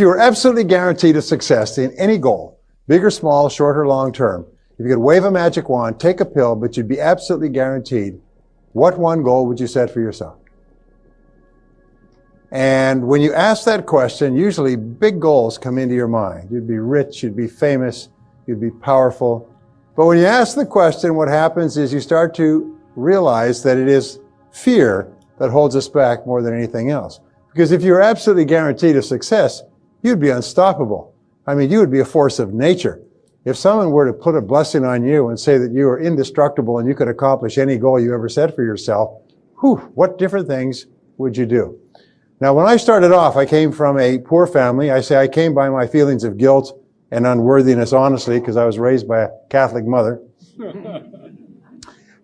you were absolutely guaranteed a success in any goal, big or small, short or long term, if you could wave a magic wand, take a pill, but you'd be absolutely guaranteed, what one goal would you set for yourself? And when you ask that question, usually big goals come into your mind. You'd be rich, you'd be famous, you'd be powerful. But when you ask the question, what happens is you start to realize that it is fear that holds us back more than anything else. Because if you were absolutely guaranteed a success, you'd be unstoppable. I mean, you would be a force of nature. If someone were to put a blessing on you and say that you are indestructible and you could accomplish any goal you ever set for yourself, what different things would you do? Now, when I started off, I came from a poor family. I say I came by my feelings of guilt and unworthiness, honestly, because I was raised by a Catholic mother.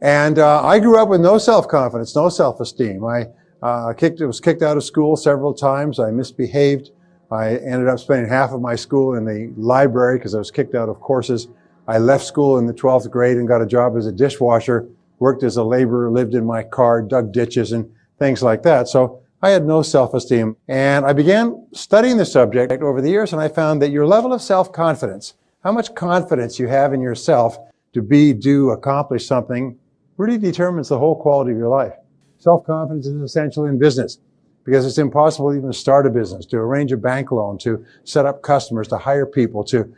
And I grew up with no self-confidence, no self-esteem. I was kicked out of school several times. I misbehaved. I ended up spending half of my school in the library because I was kicked out of courses. I left school in the 12th grade and got a job as a dishwasher, worked as a laborer, lived in my car, dug ditches and things like that. So I had no self-esteem. And I began studying the subject over the years, and I found that your level of self-confidence, how much confidence you have in yourself to be, do, accomplish something, really determines the whole quality of your life. Self-confidence is essential in business because it's impossible even to start a business, to arrange a bank loan, to set up customers, to hire people, to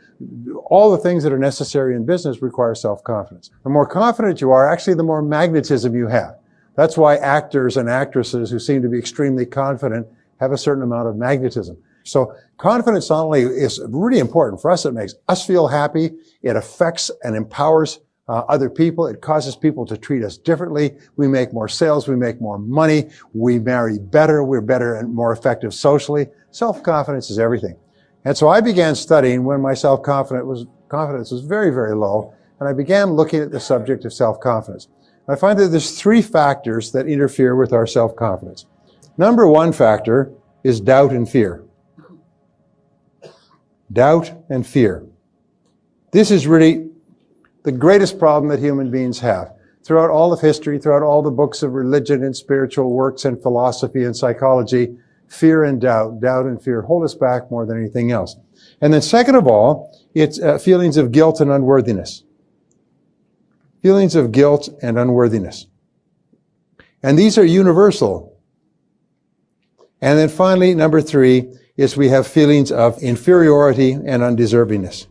all the things that are necessary in business require self-confidence. The more confident you are, actually the more magnetism you have. That's why actors and actresses who seem to be extremely confident have a certain amount of magnetism. So confidence not only is really important for us, it makes us feel happy, it affects and empowers other people, it causes people to treat us differently, we make more sales, we make more money, we marry better, we're better and more effective socially. Self-confidence is everything. And so I began studying when my confidence was very, very low, and I began looking at the subject of self-confidence. I find that there's three factors that interfere with our self-confidence. Number one factor is doubt and fear. Doubt and fear. This is really the greatest problem that human beings have. Throughout all of history, throughout all the books of religion and spiritual works and philosophy and psychology, fear and doubt and fear hold us back more than anything else. And then second of all, it's feelings of guilt and unworthiness. Feelings of guilt and unworthiness. And these are universal. And then finally, number three, is we have feelings of inferiority and undeservingness.